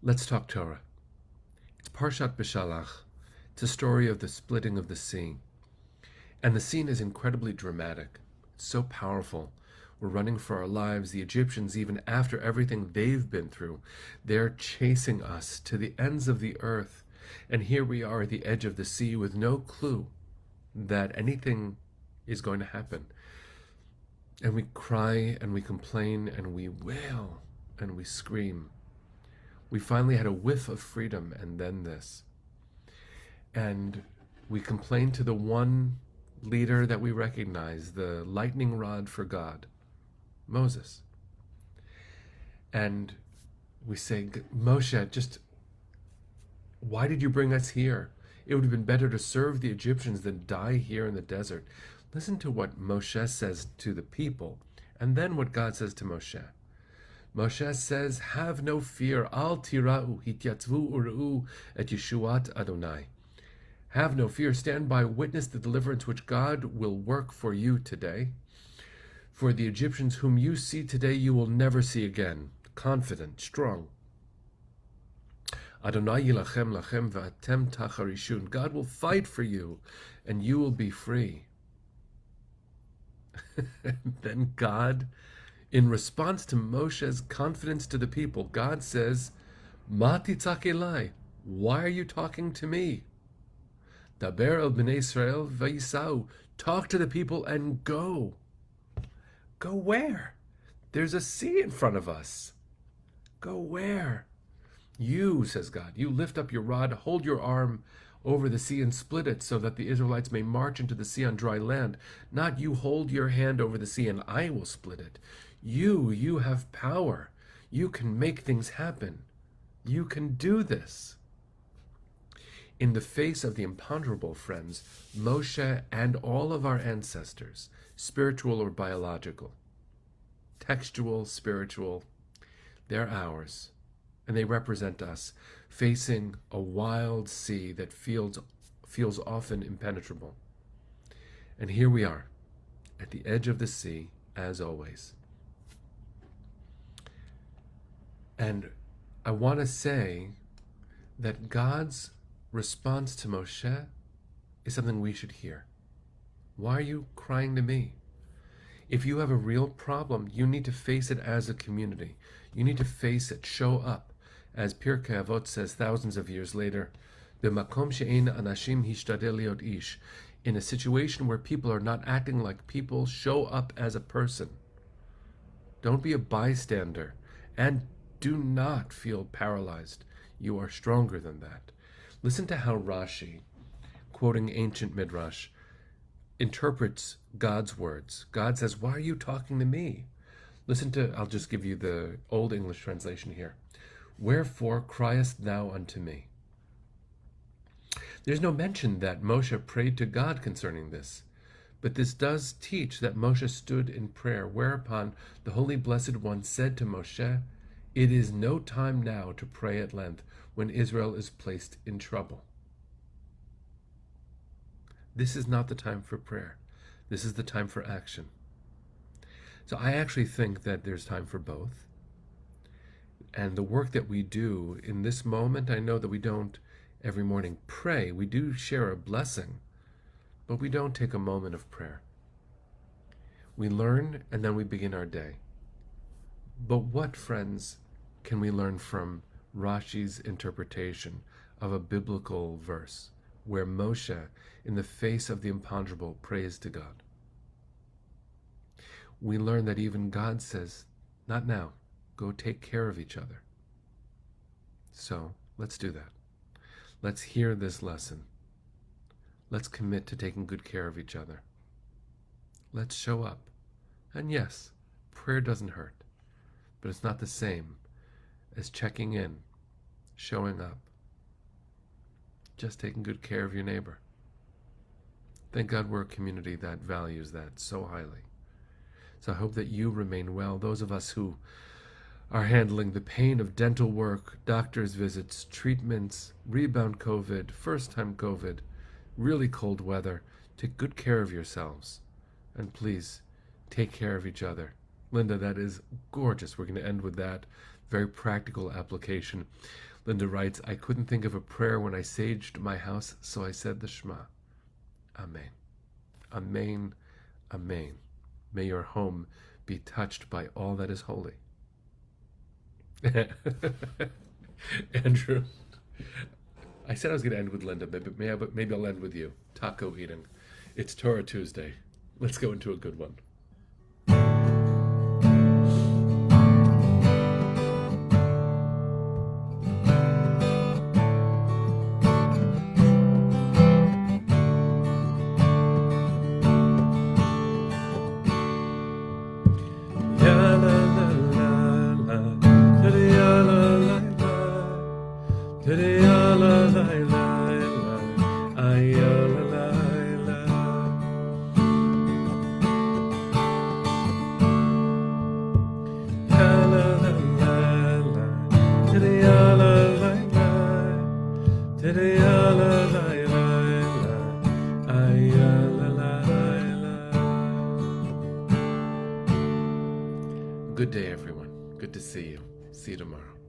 Let's talk Torah. It's Parshat Beshalach. It's a story of the splitting of the sea. And the scene is incredibly dramatic. It's so powerful. We're running for our lives. The Egyptians, even after everything they've been through, they're chasing us to the ends of the earth. And here we are at the edge of the sea with no clue that anything is going to happen. And we cry and we complain and we wail and we scream. We finally had a whiff of freedom, and then this. And we complain to the one leader that we recognize, the lightning rod for God, Moses. And we say, Moshe, just why did you bring us here? It would have been better to serve the Egyptians than die here in the desert. Listen to what Moshe says to the people, and then what God says to Moshe. Moshe says, have no fear, al tira'u, hityatzvu ur'u et yeshuat Adonai. Have no fear, stand by, witness the deliverance which God will work for you today. For the Egyptians whom you see today, you will never see again. Confident, strong. Adonai yilachem lachem v'atem tacharishun. God will fight for you, and you will be free. Then God, in response to Moshe's confidence to the people, God says, Ma titzak elai, why are you talking to me? Daber el bnei Israel v'yisau, talk to the people and go. Go where? There's a sea in front of us. Go where? You, says God, you lift up your rod, hold your arm over the sea and split it so that the Israelites may march into the sea on dry land. Not you hold your hand over the sea and I will split it. You have power. You can make things happen. You can do this. In the face of the imponderable, friends, Moshe and all of our ancestors, spiritual or biological, textual, spiritual, they're ours. And they represent us, facing a wild sea that feels often impenetrable. And here we are, at the edge of the sea, as always. And I want to say that God's response to Moshe is something we should hear. Why are you crying to me? If you have a real problem, you need to face it as a community. You need to face it, show up. As Pirkei Avot says thousands of years later, "B'makom she'ein anashim hishtadel liot ish." In a situation where people are not acting like people, show up as a person. Don't be a bystander, and do not feel paralyzed. You are stronger than that. Listen to how Rashi, quoting ancient Midrash, interprets God's words. God says, why are you talking to me? Listen to, I'll just give you the Old English translation here. Wherefore criest thou unto me? There's no mention that Moshe prayed to God concerning this, but this does teach that Moshe stood in prayer, whereupon the Holy Blessed One said to Moshe, it is no time now to pray at length when Israel is placed in trouble. This is not the time for prayer. This is the time for action. So I actually think that there's time for both. And the work that we do in this moment, I know that we don't every morning pray. We do share a blessing, but we don't take a moment of prayer. We learn and then we begin our day. But what, friends, can we learn from Rashi's interpretation of a biblical verse where Moshe, in the face of the imponderable, prays to God? We learn that even God says, not now, go take care of each other. So let's do that. Let's hear this lesson. Let's commit to taking good care of each other. Let's show up. And yes, prayer doesn't hurt, but it's not the same as checking in, showing up, just taking good care of your neighbor. Thank God we're a community that values that so highly. So I hope that you remain well. Those of us who are handling the pain of dental work, doctor's visits, treatments, rebound COVID, first-time COVID, really cold weather, take good care of yourselves. And please, take care of each other. Linda, that is gorgeous. We're going to end with that. Very practical application. Linda writes, I couldn't think of a prayer when I saged my house, so I said the Shema. Amen. Amen. Amen. May your home be touched by all that is holy. Andrew, I said I was going to end with Linda, but maybe I'll end with you. Taco eating. It's Torah Tuesday. Let's go into a good one. Good day, everyone. Good to see you. See you tomorrow.